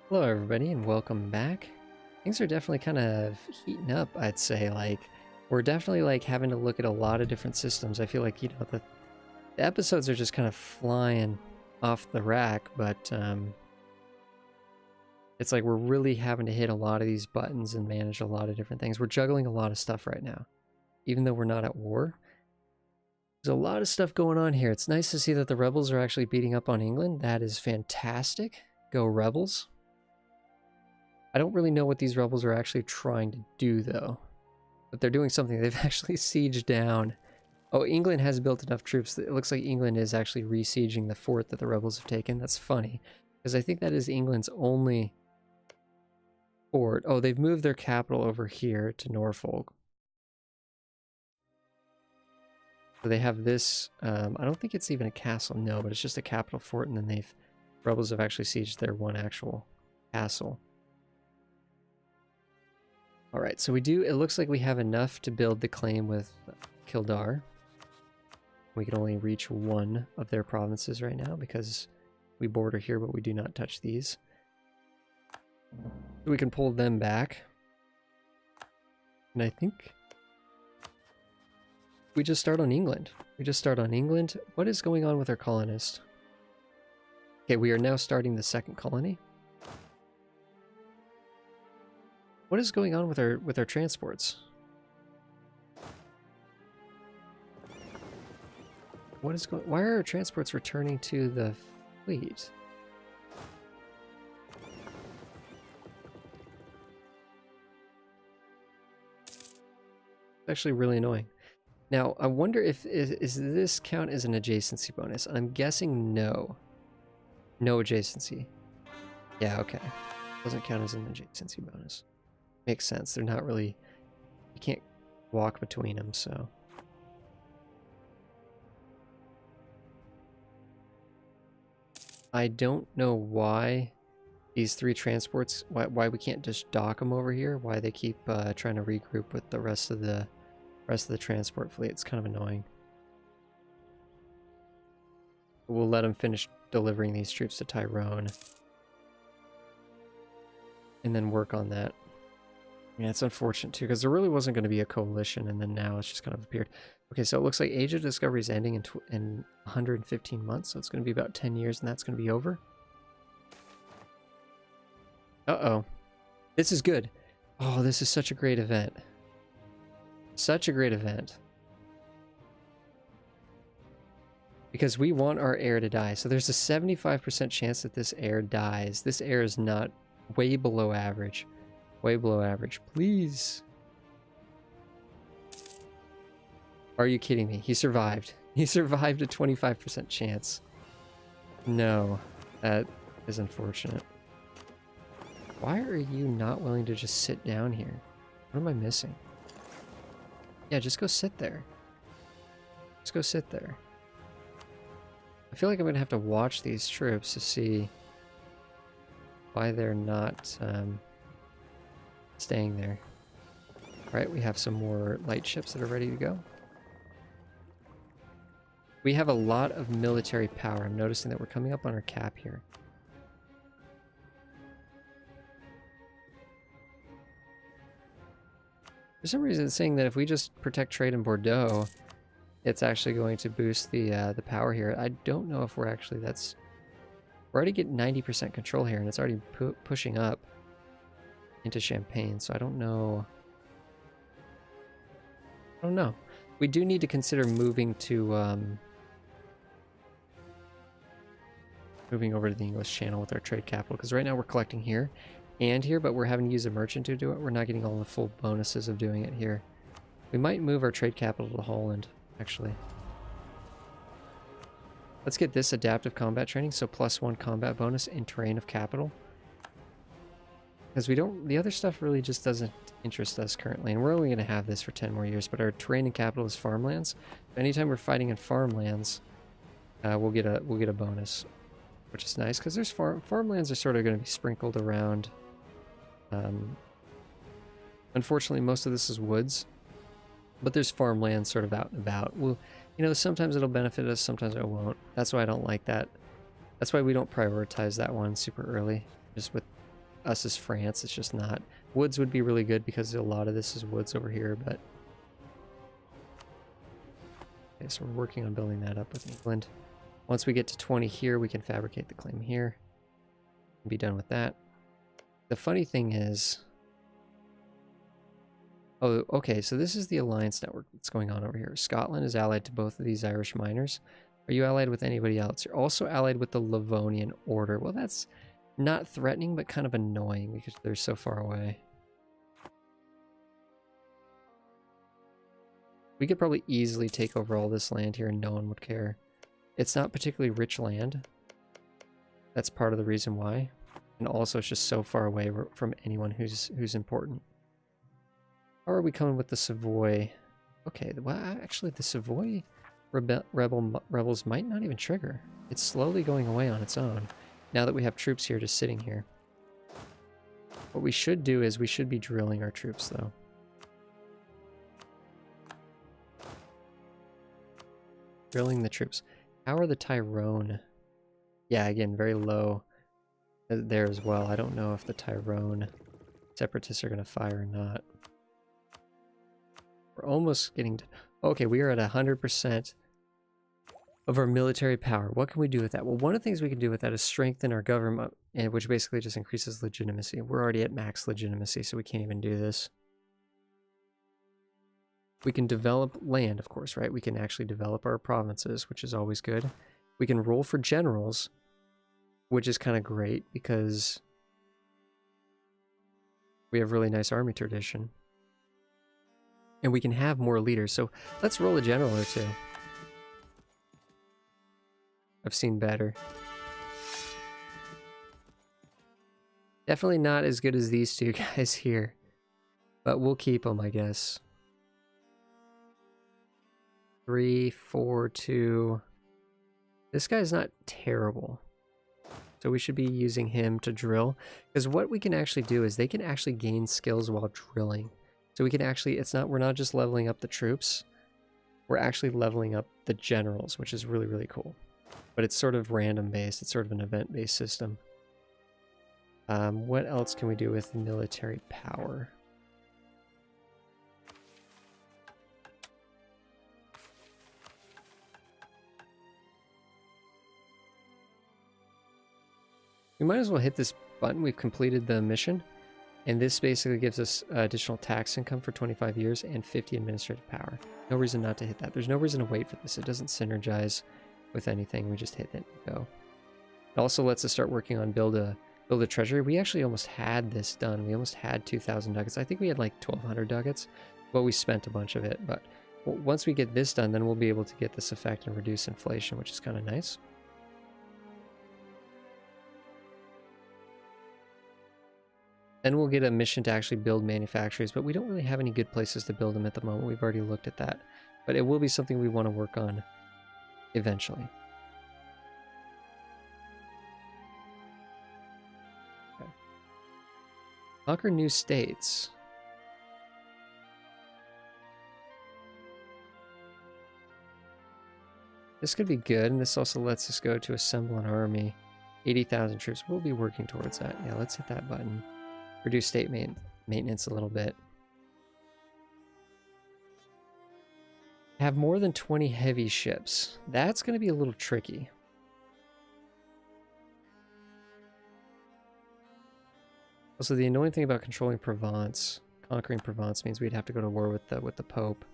Hello everybody and welcome back. Things are definitely kind of heating up, I'd say. We're definitely having to look at a lot of different systems. I feel like, the episodes are just kind of flying off the rack, but it's like we're really having to hit a lot of these buttons and manage a lot of different things. We're juggling a lot of stuff right now. Even though we're not at war, there's a lot of stuff going on here. It's nice to see that the rebels are actually beating up on England. That is fantastic. Go rebels. I don't really know what these rebels are actually trying to do, though. But they're doing something. They've actually sieged down. Oh, England has built enough troops that it looks like England is actually re-sieging the fort that the rebels have taken. That's funny, because I think that is England's only fort. Oh, they've moved their capital over here to Norfolk. So they have this, I don't think it's even a castle, no, but it's just a capital fort, and then rebels have actually sieged their one actual castle. Alright, so it looks like we have enough to build the claim with Kildare. We can only reach one of their provinces right now because we border here, but we do not touch these. We can pull them back. And I think we just start on England. What is going on with our colonist? Okay, we are now starting the second colony. What is going on with our transports? Why are our transports returning to the fleet? It's actually really annoying. Now, I wonder if is this count as an adjacency bonus? I'm guessing no. No adjacency. Yeah, okay. Doesn't count as an adjacency bonus. Makes sense. They're not really... You can't walk between them, so... I don't know why these three transports... Why we can't just dock them over here. Why they keep trying to regroup with the rest of the transport fleet. It's kind of annoying. We'll let them finish delivering these troops to Tyrone. And then work on that. Yeah, it's unfortunate too, because there really wasn't going to be a coalition, and then now it's just kind of appeared. Okay, so it looks like Age of Discovery is ending in 115 months, so it's going to be about 10 years, and that's going to be over. Uh-oh. This is good. Oh, this is such a great event. Such a great event. Because we want our heir to die, so there's a 75% chance that this heir dies. This heir is not way below average. Way below average. Please. Are you kidding me? He survived. He survived a 25% chance. No. That is unfortunate. Why are you not willing to just sit down here? What am I missing? Yeah, just go sit there. Just go sit there. I feel like I'm going to have to watch these troops to see why they're not... staying there. Alright, we have some more light ships that are ready to go. We have a lot of military power. I'm noticing that we're coming up on our cap here. For some reason it's saying that if we just protect trade in Bordeaux, it's actually going to boost the power here. I don't know if we're actually... We're already getting 90% control here, and it's already pushing up into Champagne, so I don't know. I don't know. We do need to consider moving to moving over to the English Channel with our trade capital, because right now we're collecting here and here, but we're having to use a merchant to do it. We're not getting all the full bonuses of doing it here. We might move our trade capital to Holland, actually. Let's get this adaptive combat training, so +1 combat bonus in terrain of capital. Because the other stuff really just doesn't interest us currently, and we're only going to have this for 10 more years, but our terrain and capital is farmlands. Anytime we're fighting in farmlands, we'll get a bonus, which is nice, because there's farmlands are sort of going to be sprinkled around. Unfortunately, most of this is woods, but there's farmland sort of out and about. Well, sometimes it'll benefit us, sometimes it won't. That's why I don't like that. That's why we don't prioritize that one super early, just with us as France. It's just not. Woods would be really good because a lot of this is woods over here, but... Okay, so we're working on building that up with England. Once we get to 20 here, we can fabricate the claim here. And be done with that. The funny thing is... Oh, okay, so this is the alliance network that's going on over here. Scotland is allied to both of these Irish miners. Are you allied with anybody else? You're also allied with the Livonian Order. Well, that's not threatening, but kind of annoying because they're so far away. We could probably easily take over all this land here and no one would care. It's not particularly rich land. That's part of the reason why. And also it's just so far away from anyone who's important. How are we coming with the Savoy? Okay, well, actually the Savoy rebels might not even trigger. It's slowly going away on its own, now that we have troops here just sitting here. What we should do is we should be drilling our troops, though. Drilling the troops. How are the Tyrone? Yeah, again, very low there as well. I don't know if the Tyrone separatists are going to fire or not. We're almost getting to... Okay, we are at 100% of our military power. What can we do with that? Well, one of the things we can do with that is strengthen our government, which basically just increases legitimacy. We're already at max legitimacy, so we can't even do this. We can develop land, of course, right? We can actually develop our provinces, which is always good. We can roll for generals, which is kind of great because we have really nice army tradition. And we can have more leaders. So let's roll a general or two. I've seen better. Definitely not as good as these two guys here. But we'll keep them, I guess. 3, 4, 2. This guy's not terrible. So we should be using him to drill. Because what we can actually do is they can actually gain skills while drilling. So we can actually, we're not just leveling up the troops, we're actually leveling up the generals, which is really, really cool. But it's sort of random based, it's sort of an event based system. What else can we do with military power? We might as well hit this button. We've completed the mission. And this basically gives us additional tax income for 25 years and 50 administrative power. No reason not to hit that. There's no reason to wait for this. It doesn't synergize with anything. We just hit it and go. It also lets us start working on build a treasury. We actually almost had this done. We almost had 2,000 ducats. I think we had like 1,200 ducats. Well, we spent a bunch of it. But once we get this done, then we'll be able to get this effect and reduce inflation, which is kind of nice. Then we'll get a mission to actually build manufactories, but we don't really have any good places to build them at the moment. We've already looked at that. But it will be something we want to work on eventually. Okay. Conquer new states. This could be good, and this also lets us go to assemble an army. 80,000 troops. We'll be working towards that. Yeah, let's hit that button. Reduce state maintenance a little bit. Have more than 20 heavy ships. That's going to be a little tricky. Also, the annoying thing about controlling Provence, conquering Provence, means we'd have to go to war with the Pope.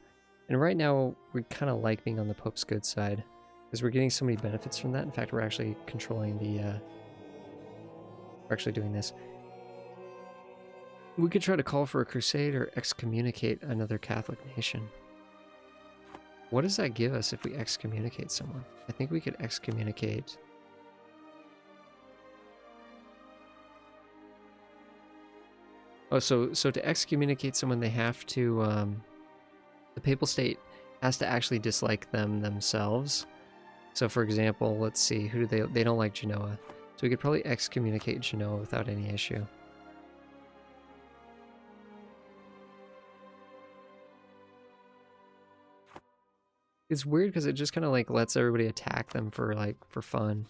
And right now, we kind of like being on the Pope's good side because we're getting so many benefits from that. In fact, we're actually controlling the. We're actually doing this. We could try to call for a crusade or excommunicate another Catholic nation. What does that give us if we excommunicate someone? I think we could excommunicate... Oh, so to excommunicate someone, they have to... the papal state has to actually dislike them themselves. So, for example, let's see, who do they don't like Genoa. So we could probably excommunicate Genoa without any issue. It's weird because it just kind of like lets everybody attack them for fun.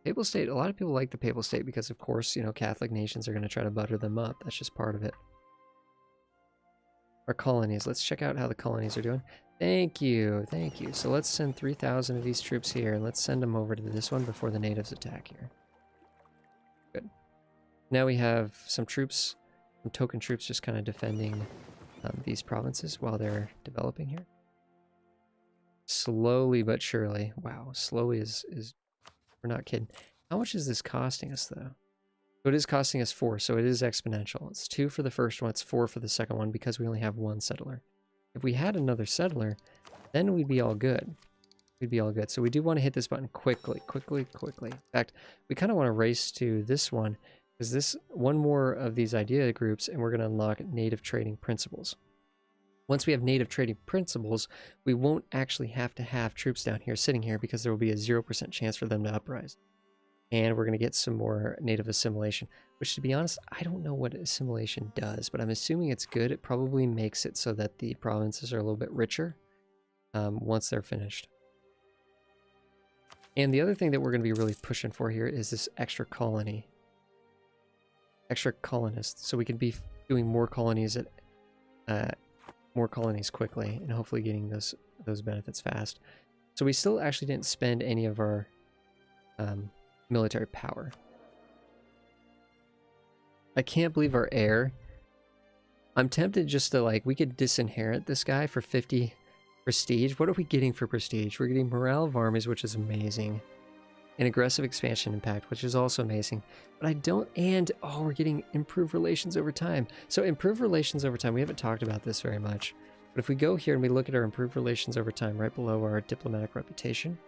Papal State, a lot of people like the Papal State because, of course, you know, Catholic nations are going to try to butter them up. That's just part of it. Our colonies. Let's check out how the colonies are doing. Thank you. Thank you. So let's send 3,000 of these troops here, and let's send them over to this one before the natives attack here. Good. Now we have some troops, some token troops just kind of defending these provinces while they're developing here. Slowly but surely. Wow, slowly is we're not kidding. How much is this costing us, though? So it is costing us 4, so it is exponential. It's 2 for the first one, it's 4 for the second one because we only have 1 settler. If we had another settler, then we'd be all good. We'd be all good. So we do want to hit this button quickly. In fact, we kind of want to race to this one because this one more of these idea groups and we're going to unlock native trading principles. Once we have native trading principles, we won't actually have to have troops down here sitting here because there will be a 0% chance for them to uprise. And we're going to get some more native assimilation, which, to be honest, I don't know what assimilation does, but I'm assuming it's good. It probably makes it so that the provinces are a little bit richer once they're finished. And the other thing that we're going to be really pushing for here is this extra colony. Extra colonists, so we can be doing more colonies quickly and hopefully getting those benefits fast. So we still actually didn't spend any of our military power. I can't believe our heir. I'm tempted just to, like, we could disinherit this guy for 50 prestige. What are we getting for prestige? We're getting morale of armies, which is amazing. And aggressive expansion impact, which is also amazing. But I don't, and, oh, we're getting improved relations over time. So improved relations over time, we haven't talked about this very much. But if we go here and we look at our improved relations over time, right below our diplomatic reputation,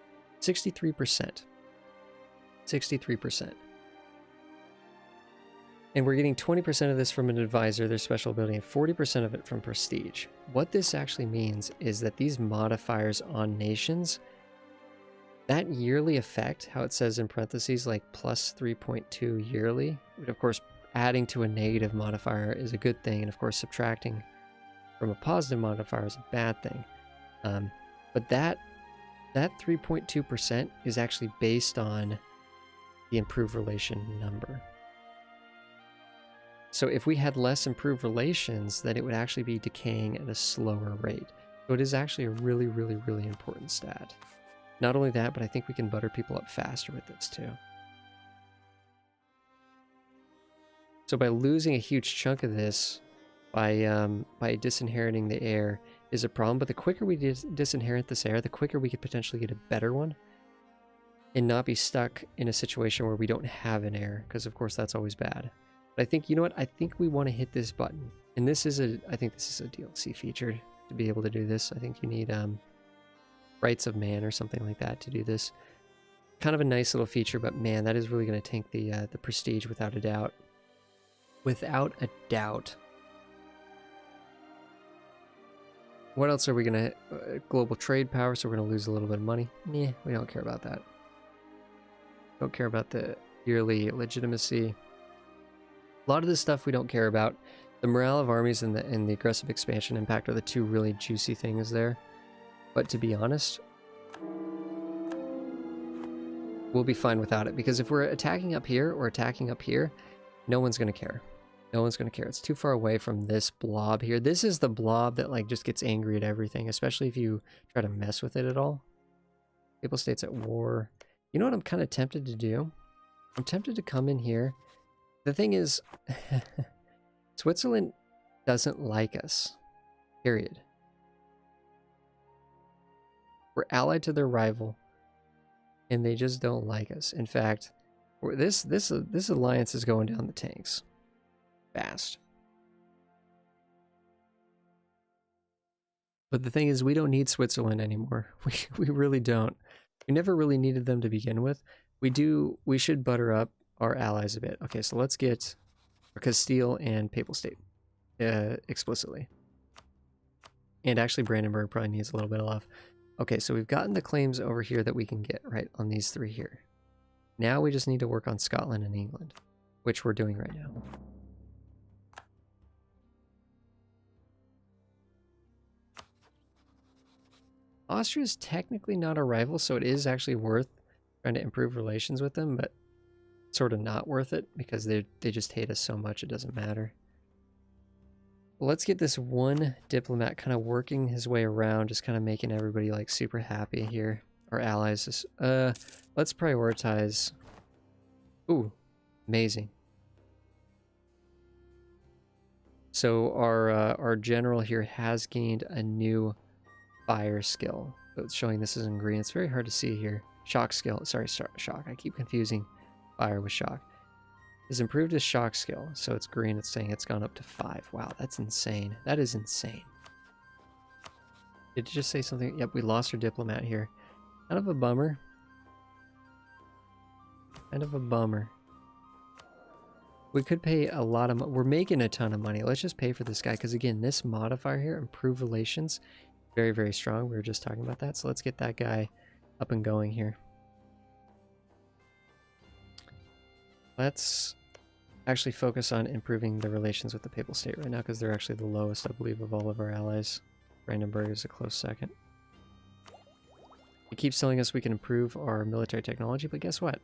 63%. 63%. And we're getting 20% of this from an advisor, their special ability, and 40% of it from prestige. What this actually means is that these modifiers on nations, that yearly effect, how it says in parentheses, like plus 3.2 yearly, which of course adding to a negative modifier is a good thing, and of course subtracting from a positive modifier is a bad thing. But that 3.2% is actually based on the improved relation number. So if we had less improved relations, then it would actually be decaying at a slower rate. So it is actually a really, really, really important stat. Not only that, but I think we can butter people up faster with this too. So by losing a huge chunk of this, by disinheriting the heir is a problem, but the quicker we disinherit this heir, the quicker we could potentially get a better one and not be stuck in a situation where we don't have an heir, because of course that's always bad. But I think, you know what, I think we want to hit this button. And this is I think this is a DLC feature to be able to do this. I think you need Rights of Man or something like that to do this. Kind of a nice little feature, but man, that is really going to tank the prestige without a doubt. Without a doubt. What else are we going to... global trade power, so we're going to lose a little bit of money. Nah, we don't care about that. Don't care about the yearly legitimacy. A lot of this stuff we don't care about. The morale of armies and the aggressive expansion impact are the two really juicy things there. But to be honest, we'll be fine without it, because if we're attacking up here or attacking up here, no one's going to care. No one's going to care. It's too far away from this blob here. This is the blob that, like, just gets angry at everything, especially if you try to mess with it at all. Papal State's at war. You know what I'm kind of tempted to do? I'm tempted to come in here. The thing is, Switzerland doesn't like us. Period. We're allied to their rival, and they just don't like us. In fact, this alliance is going down the tanks. Fast. But the thing is, we don't need Switzerland anymore. We really don't. We never really needed them to begin with. We should butter up our allies a bit. Okay, so let's get Castile and Papal State explicitly. And actually Brandenburg probably needs a little bit of love. Okay, so we've gotten the claims over here that we can get, right, on these three here. Now we just need to work on Scotland and England, which we're doing right now. Austria is technically not a rival, so it is actually worth trying to improve relations with them, but sort of not worth it because they just hate us so much it doesn't matter. Let's get this one diplomat kind of working his way around, just kind of making everybody like super happy here. Our allies just, let's prioritize. Ooh, amazing. So our general here has gained a new fire skill. So it's showing this is in green. It's very hard to see here. Shock skill, sorry, shock. I keep confusing fire with shock. Has improved his shock skill, so it's green. It's saying it's gone up to 5. Wow, that's insane. That is insane. Did you just say something? Yep, we lost our diplomat here. Kind of a bummer. Kind of a bummer. We could pay a lot of money. We're making a ton of money. Let's just pay for this guy, because again, this modifier here, improve relations, very, very strong. We were just talking about that, so let's get that guy up and going here. Let's actually focus on improving the relations with the Papal State right now, because they're actually the lowest, I believe, of all of our allies. Brandenburg is a close second. It keeps telling us we can improve our military technology, but guess what?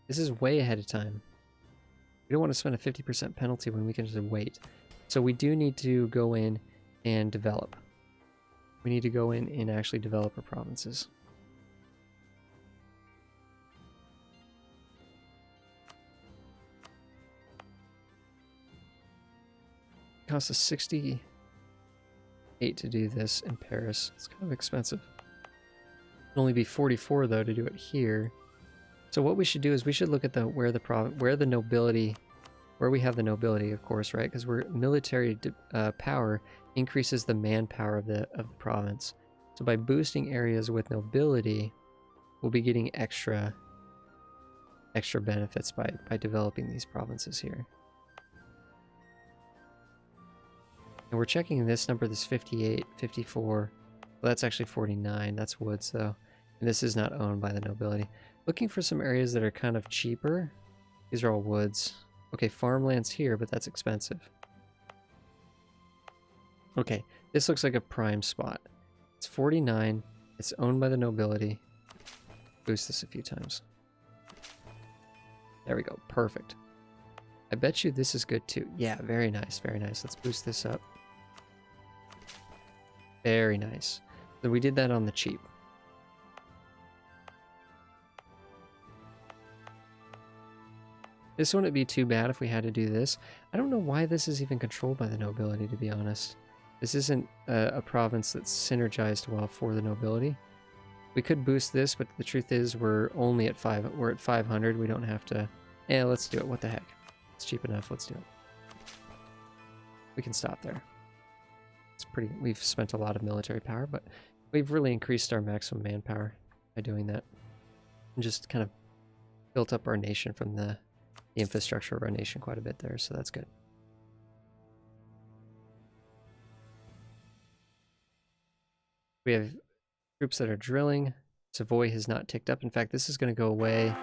This is way ahead of time. We don't want to spend a 50% penalty when we can just wait. So we do need to go in and develop. We need to go in and actually develop our provinces. It costs us 68 to do this in Paris. It's kind of expensive. It'll only be 44 though to do it here. So what we should do is we should look at where the nobility, where we have the nobility, of course, right? Because we're military power increases the manpower of the province. So by boosting areas with nobility, we'll be getting extra benefits by developing these provinces here. And we're checking this number, this 58, 54. Well, that's actually 49. That's woods though. And this is not owned by the nobility. Looking for some areas that are kind of cheaper. These are all woods. Okay, farmland's here, but that's expensive. Okay, this looks like a prime spot. It's 49. It's owned by the nobility. Boost this a few times. There we go. Perfect. I bet you this is good too. Yeah, very nice. Very nice. Let's boost this up. Very nice. So we did that on the cheap. This wouldn't be too bad if we had to do this. I don't know why this is even controlled by the nobility, to be honest. This isn't a province that's synergized well for the nobility. We could boost this, but the truth is we're only at 5. We're at 500. We don't have to. Yeah, let's do it. What the heck? It's cheap enough. Let's do it. We can stop there. It's pretty. We've spent a lot of military power, but we've really increased our maximum manpower by doing that, and just kind of built up our nation from the infrastructure of our nation quite a bit there, so that's good. We have troops that are drilling. Savoy has not ticked up. In fact, this is going to go away.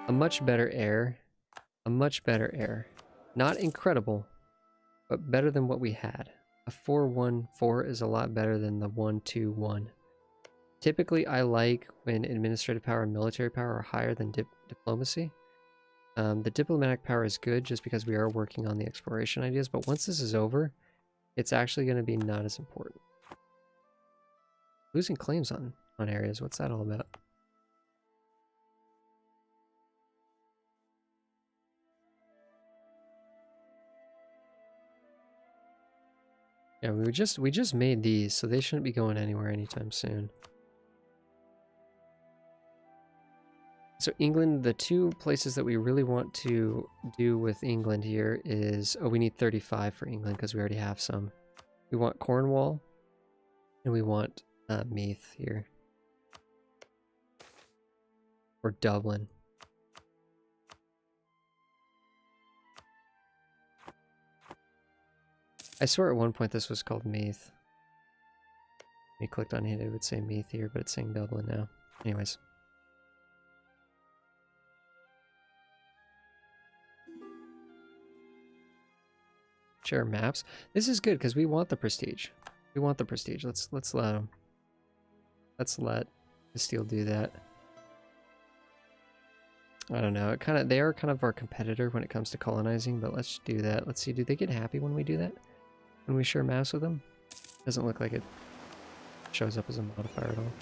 A much better air. A much better air. Not incredible, but better than what we had. A 4-1-4 is a lot better than the 1-2-1. Typically, I like when administrative power and military power are higher than diplomacy. The diplomatic power is good just because we are working on the exploration ideas, but once this is over, it's actually going to be not as important. Losing claims on areas, what's that all about? Yeah, we just made these, so they shouldn't be going anywhere anytime soon. So England, the two places that we really want to do with England here is, oh, we need 35 for England because we already have some. We want Cornwall, and we want Meath here. Or Dublin. I swear at one point this was called Meath. When you clicked on it, it would say Meath here, but it's saying Dublin now. Anyways. Share maps. This is good because we want the prestige. We want the prestige. Let's let them. Let's let Steel do that. I don't know. They are kind of our competitor when it comes to colonizing, but let's do that. Let's see, do they get happy when we do that? When we share mass with them? Doesn't look like it shows up as a modifier at all.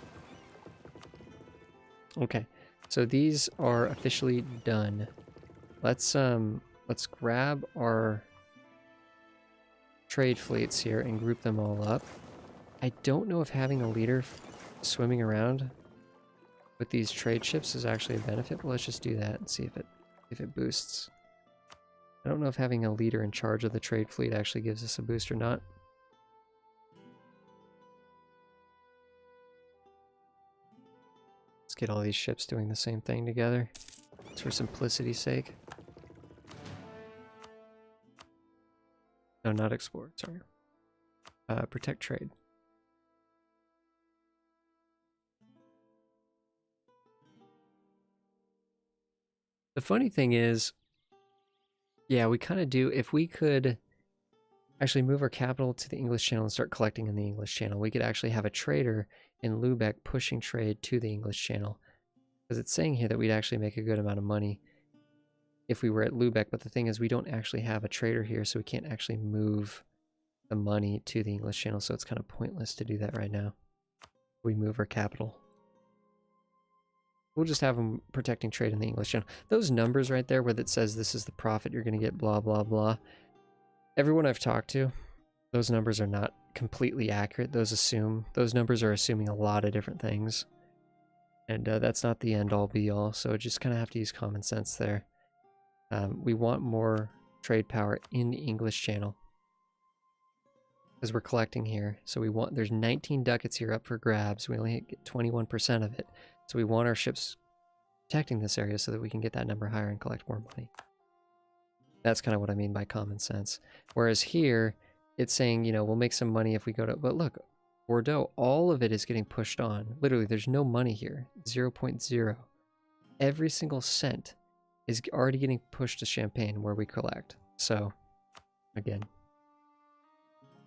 Okay, so these are officially done. Let's grab our trade fleets here and group them all up. I don't know if having a leader swimming around with these trade ships is actually a benefit, but let's just do that and see if it boosts. I don't know if having a leader in charge of the trade fleet actually gives us a boost or not. Let's get all these ships doing the same thing together, just for simplicity's sake. No, not explore, sorry. Protect trade. The funny thing is, yeah, we kind of do. If we could actually move our capital to the English Channel and start collecting in the English Channel, we could actually have a trader in Lubeck pushing trade to the English Channel. Because it's saying here that we'd actually make a good amount of money if we were at Lubeck, but the thing is we don't actually have a trader here, so we can't actually move the money to the English Channel, so it's kind of pointless to do that right now. We move our capital. We'll just have them protecting trade in the English Channel. Those numbers right there where it says this is the profit you're going to get, blah, blah, blah. Everyone I've talked to, those numbers are not completely accurate. Those numbers are assuming a lot of different things. And that's not the end all be all, so just kind of have to use common sense there. We want more trade power in the English Channel, because we're collecting here. So there's 19 ducats here up for grabs. We only get 21% of it. So we want our ships protecting this area so that we can get that number higher and collect more money. That's kind of what I mean by common sense. Whereas here, it's saying, you know, we'll make some money if we go to... But look, Bordeaux, all of it is getting pushed on. Literally, there's no money here. 0.0. Every single cent is already getting pushed to Champagne where we collect. So, again.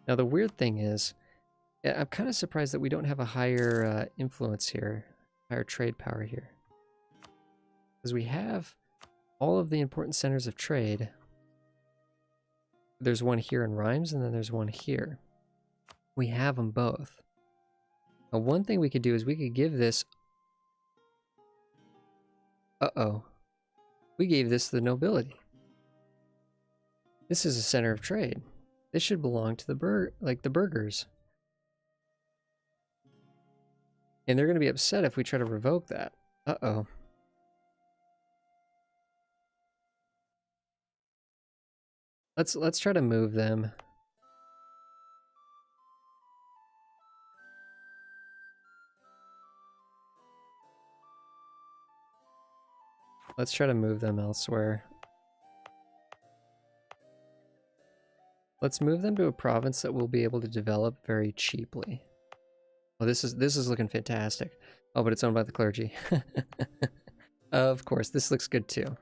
Now, the weird thing is, I'm kind of surprised that we don't have a higher influence here, higher trade power here. Because we have all of the important centers of trade. There's one here in Reims, and then there's one here. We have them both. Now, one thing we could do is we could give this... Uh-oh. We gave this to the nobility. This is a center of trade. This should belong to the burghers. And they're going to be upset if we try to revoke that. Uh-oh. Let's try to move them. Let's try to move them elsewhere. Let's move them to a province that we'll be able to develop very cheaply. Oh, this is looking fantastic. Oh, but it's owned by the clergy. Of course, this looks good too.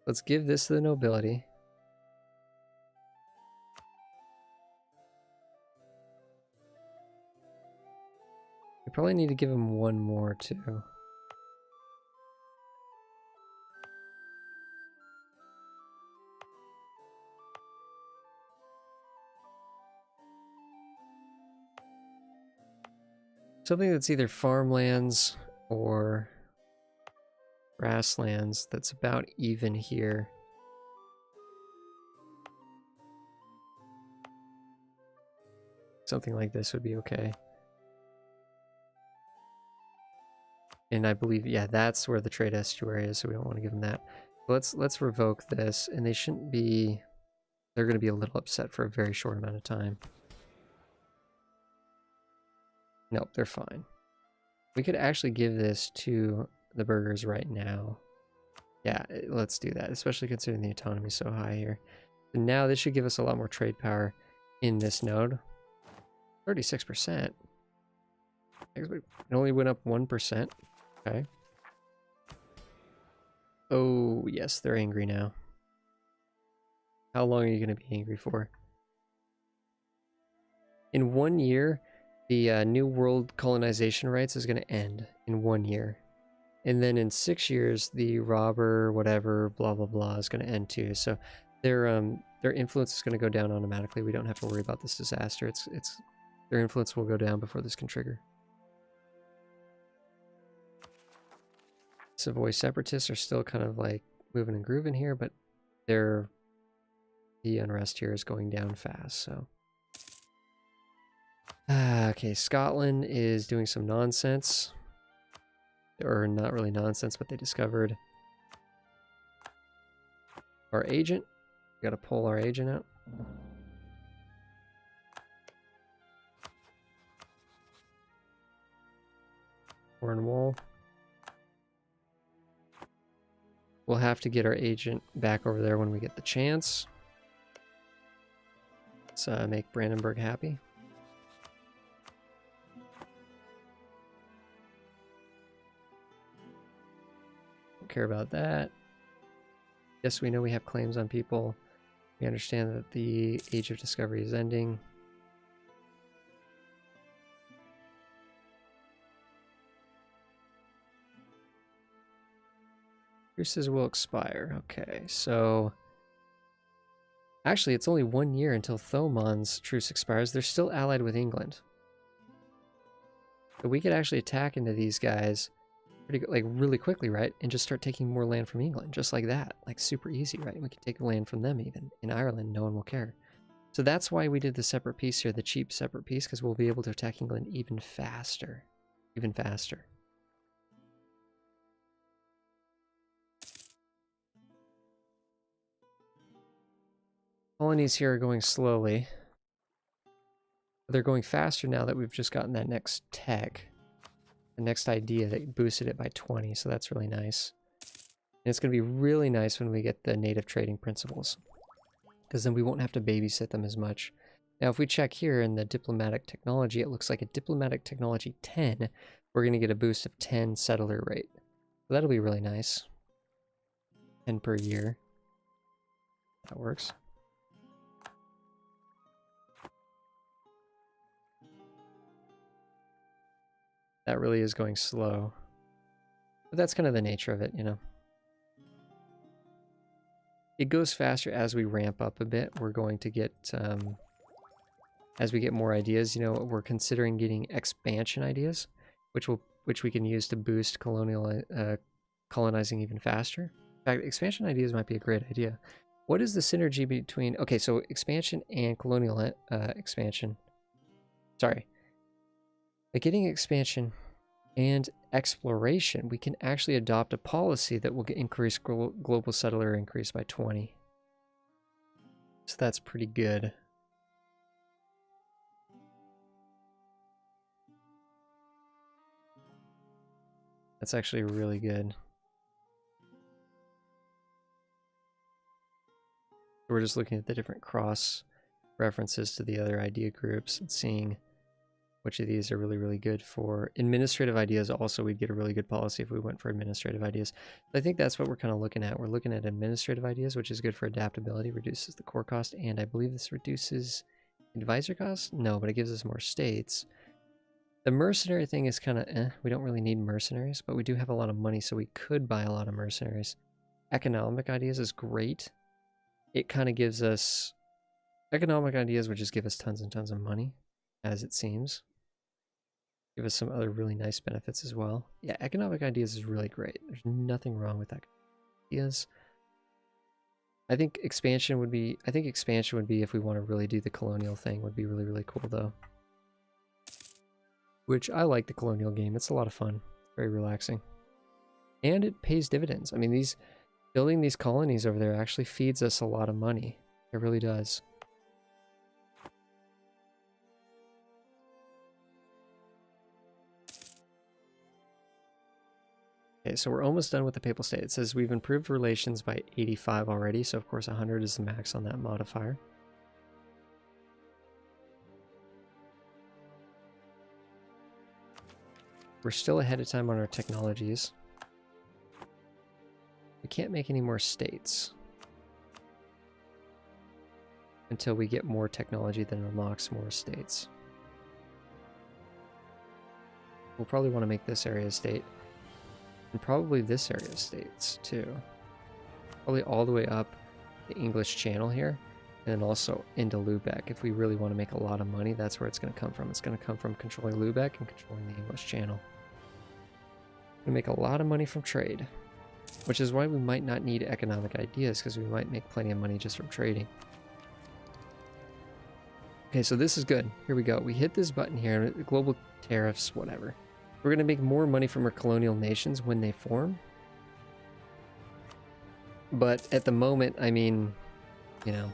Let's give this to the nobility. We probably need to give him one more too. Something that's either farmlands or grasslands that's about even here. Something like this would be okay. And I believe, yeah, that's where the trade estuary is, so we don't want to give them that. Let's revoke this, and they shouldn't be... They're going to be a little upset for a very short amount of time. Nope, they're fine. We could actually give this to the burghers right now. Yeah, let's do that, especially considering the autonomy is so high here. And now this should give us a lot more trade power in this node. 36%. It only went up 1%. Okay. Oh, yes, they're angry now. How long are you going to be angry for? In 1 year, the New World colonization rights is going to end in 1 year. And then in 6 years, the robber, whatever, blah, blah, blah, is going to end too. So their influence is going to go down automatically. We don't have to worry about this disaster. Their influence will go down before this can trigger. Savoy separatists are still kind of like moving and grooving here, but the unrest here is going down fast, so. Okay, Scotland is doing some nonsense. Or not really nonsense, but they discovered our agent. We gotta pull our agent out. Cornwall. We'll have to get our agent back over there when we get the chance. Let's make Brandenburg happy. Don't care about that. Yes, we know we have claims on people. We understand that the Age of Discovery is ending. Truces will expire. Okay, so actually it's only 1 year until Thomon's truce expires. They're still allied with England. So we could actually attack into these guys pretty like really quickly, right? And just start taking more land from England, just like that. Like super easy, right? We can take land from them even. In Ireland, no one will care. So that's why we did the separate peace here, the cheap separate peace, because we'll be able to attack England even faster. Even faster. Colonies here are going slowly. They're going faster now that we've just gotten that next tech. The next idea that boosted it by 20, so that's really nice. And it's going to be really nice when we get the native trading principles, because then we won't have to babysit them as much. Now, if we check here in the diplomatic technology, it looks like a diplomatic technology 10, we're going to get a boost of 10 settler rate. So that'll be really nice. 10 per year. That works. That really is going slow. But that's kind of the nature of it, you know. It goes faster as we ramp up a bit. We're going to get, as we get more ideas, you know, we're considering getting expansion ideas, which we can use to boost colonizing even faster. In fact, expansion ideas might be a great idea. What is the synergy between, okay, so expansion and colonial expansion. Sorry. By getting expansion and exploration, we can actually adopt a policy that will increase global settler increase by 20. So that's pretty good. That's actually really good. We're just looking at the different cross references to the other idea groups and seeing which of these are really, really good for administrative ideas. Also, we'd get a really good policy if we went for administrative ideas. I think that's what we're kind of looking at. We're looking at administrative ideas, which is good for adaptability, reduces the core cost, and I believe this reduces advisor cost? No, but it gives us more states. The mercenary thing is kind of we don't really need mercenaries, but we do have a lot of money, so we could buy a lot of mercenaries. Economic ideas is great. It kind of gives us... Economic ideas would just give us tons and tons of money, as it seems. Give us some other really nice benefits as well. Yeah, economic ideas is really great. There's nothing wrong with that. Ideas. I think expansion would be if we want to really do the colonial thing, would be really, really cool though. Which I like the colonial game. It's a lot of fun. Very relaxing. And it pays dividends. I mean, building these colonies over there actually feeds us a lot of money. It really does. Okay, so we're almost done with the Papal State. It says we've improved relations by 85 already, so of course 100 is the max on that modifier. We're still ahead of time on our technologies. We can't make any more states until we get more technology that unlocks more states. We'll probably want to make this area a state. And probably this area of states, too. Probably all the way up the English Channel here. And then also into Lubeck. If we really want to make a lot of money, that's where it's going to come from. It's going to come from controlling Lubeck and controlling the English Channel. We make a lot of money from trade. Which is why we might not need economic ideas, because we might make plenty of money just from trading. Okay, so this is good. Here we go. We hit this button here. Global tariffs, whatever. We're going to make more money from our colonial nations when they form. But at the moment, I mean, you know,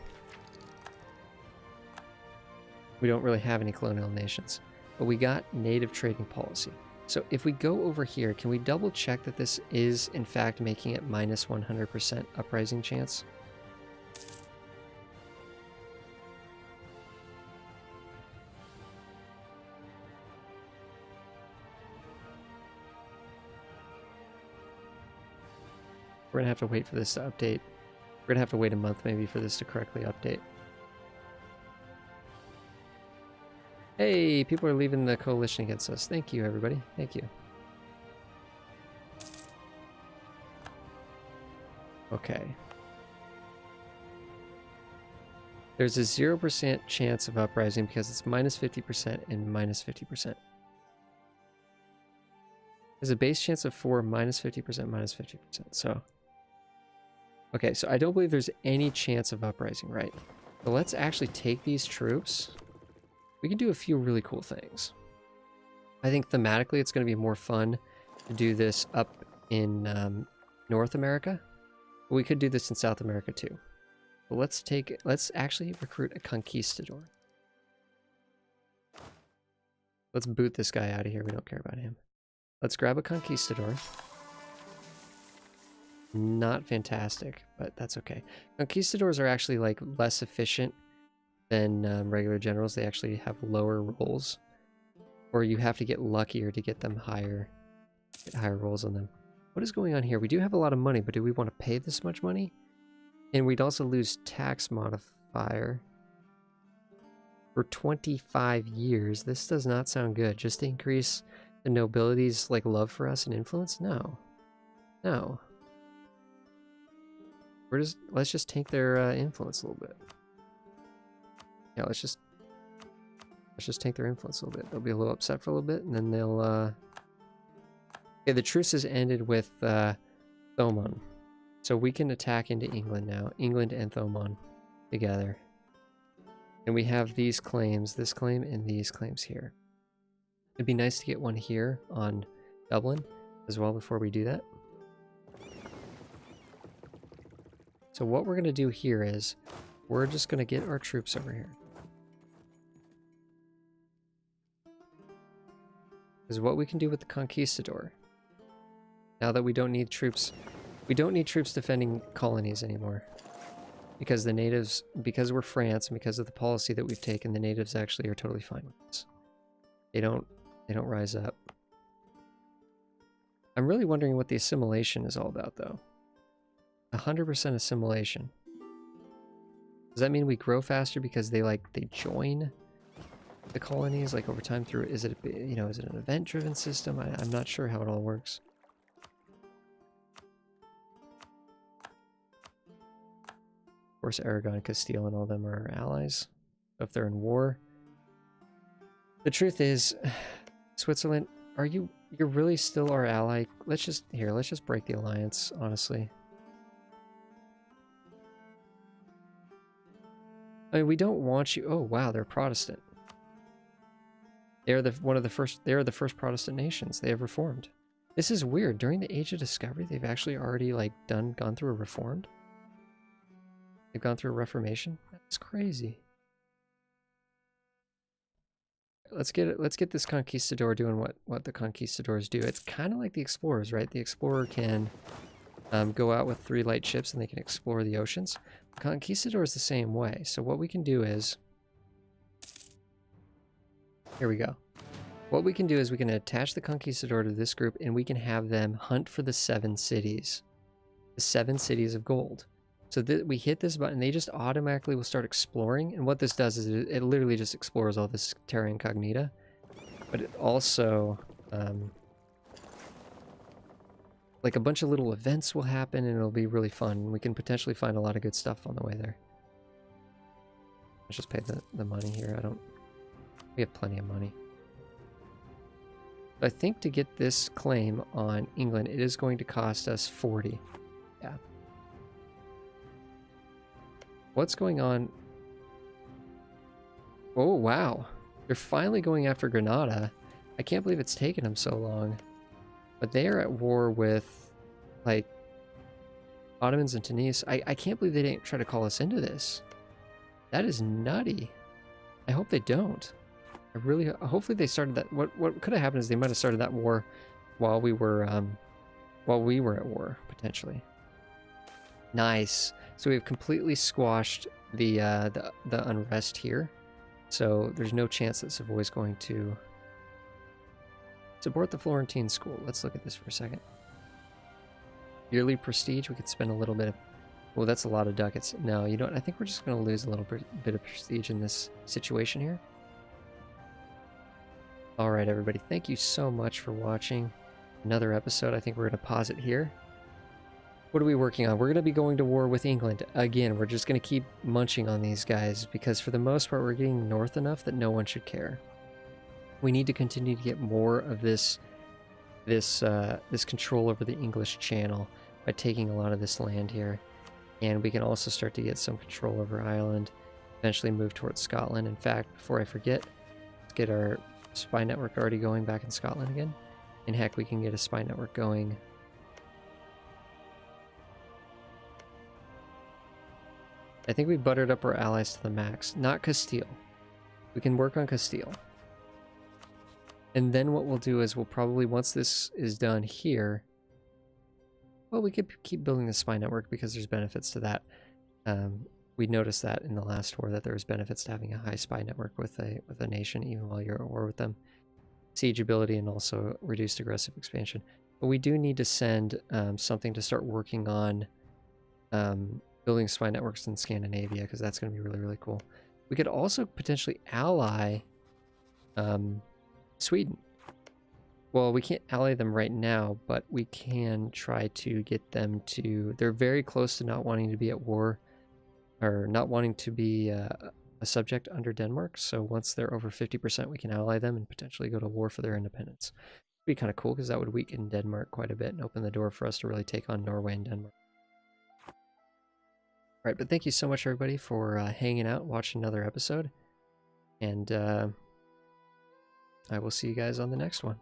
we don't really have any colonial nations. But we got native trading policy. So if we go over here, can we double check that this is in fact making it minus 100% uprising chance? We're gonna have to wait for this to update. We're gonna have to wait a month maybe for this to correctly update. Hey, people are leaving the coalition against us. Thank you, everybody. Thank you. Okay. There's a 0% chance of uprising because it's minus 50% and minus 50%. There's a base chance of 4, minus 50%, minus 50%. So, okay, so I don't believe there's any chance of uprising, right? So let's actually take these troops. We can do a few really cool things. I think thematically it's going to be more fun to do this up in North America. But we could do this in South America too. But let's actually recruit a conquistador. Let's boot this guy out of here. We don't care about him. Let's grab a conquistador. Not fantastic, but that's okay. Conquistadors are actually like less efficient than regular generals. They actually have lower rolls, or you have to get luckier to get them higher rolls on them. What is going on here? We do have a lot of money, but do we want to pay this much money? And we'd also lose tax modifier for 25 years. This does not sound good. Just to increase the nobility's like love for us and influence? No. No. Let's just take their influence a little bit. Yeah, let's just take their influence a little bit. They'll be a little upset for a little bit, and then they'll okay, the truce has ended with Thomon. So we can attack into England now. England and Thomon together. And we have these claims, this claim and these claims here. It'd be nice to get one here on Dublin as well before we do that. So what we're going to do here is we're just going to get our troops over here. Is what we can do with the conquistador. Now that we don't need troops defending colonies anymore. Because the natives, because we're France and because of the policy that we've taken, the natives actually are totally fine with this. They don't rise up. I'm really wondering what the assimilation is all about though. 100% assimilation. Does that mean we grow faster because they join the colonies like over time through, is it an event driven system? I'm not sure how it all works. Of course Aragon, Castile and all them are allies. So if they're in war. The truth is, Switzerland, you're really still our ally? Let's just break the alliance, honestly. I mean, we don't want you. Oh wow, they're Protestant. They're the first Protestant nations. They have reformed. This is weird. During the Age of Discovery, they've actually already gone through a reformed. They've gone through a Reformation. That's crazy. Let's get this conquistador doing what the conquistadors do. It's kind of like the explorers, right? The explorer can go out with 3 light ships and they can explore the oceans. The conquistador is the same way. So what we can do is, here we go. What we can do is we can attach the conquistador to this group and we can have them hunt for the 7 cities. The 7 cities of gold. So we hit this button, they just automatically will start exploring. And what this does is it literally just explores all this terra incognita. But it also Like a bunch of little events will happen and it'll be really fun. We can potentially find a lot of good stuff on the way there. Let's just pay the money here. We have plenty of money. I think to get this claim on England, it is going to cost us 40. Yeah. What's going on? Oh, wow. They're finally going after Granada. I can't believe it's taken them so long. But they are at war with, like, Ottomans and Tunis. I can't believe they didn't try to call us into this. That is nutty. I hope they don't. I really... Hopefully they started that... What could have happened is they might have started that war while we were at war, potentially. Nice. So we've completely squashed the unrest here. So there's no chance that Savoy is going to support the Florentine school. Let's look at this for a second. Yearly prestige, we could spend a little bit of... Well, that's a lot of ducats. No, you don't. I think we're just going to lose a little bit of prestige in this situation here. All right, everybody. Thank you so much for watching another episode. I think we're going to pause it here. What are we working on? We're going to be going to war with England. Again, we're just going to keep munching on these guys because for the most part, we're getting north enough that no one should care. We need to continue to get more of this control over the English Channel by taking a lot of this land here. And we can also start to get some control over Ireland, eventually move towards Scotland. In fact, before I forget, let's get our spy network already going back in Scotland again. And heck, we can get a spy network going. I think we buttered up our allies to the max. Not Castile. We can work on Castile. And then what we'll do is we'll probably, once this is done here, well, we could keep building the spy network because there's benefits to that. We noticed that in the last war that there was benefits to having a high spy network with a nation even while you're at war with them. Siege ability and also reduced aggressive expansion. But we do need to send something to start working on building spy networks in Scandinavia because that's going to be really, really cool. We could also potentially ally Sweden. Well, we can't ally them right now, but we can try to get them to... They're very close to not wanting to be at war, or not wanting to be a subject under Denmark. So once they're over 50%, we can ally them and potentially go to war for their independence. It'd be kind of cool because that would weaken Denmark quite a bit and open the door for us to really take on Norway and Denmark. All right, but thank you so much, everybody, for hanging out, watching another episode. And I will see you guys on the next one.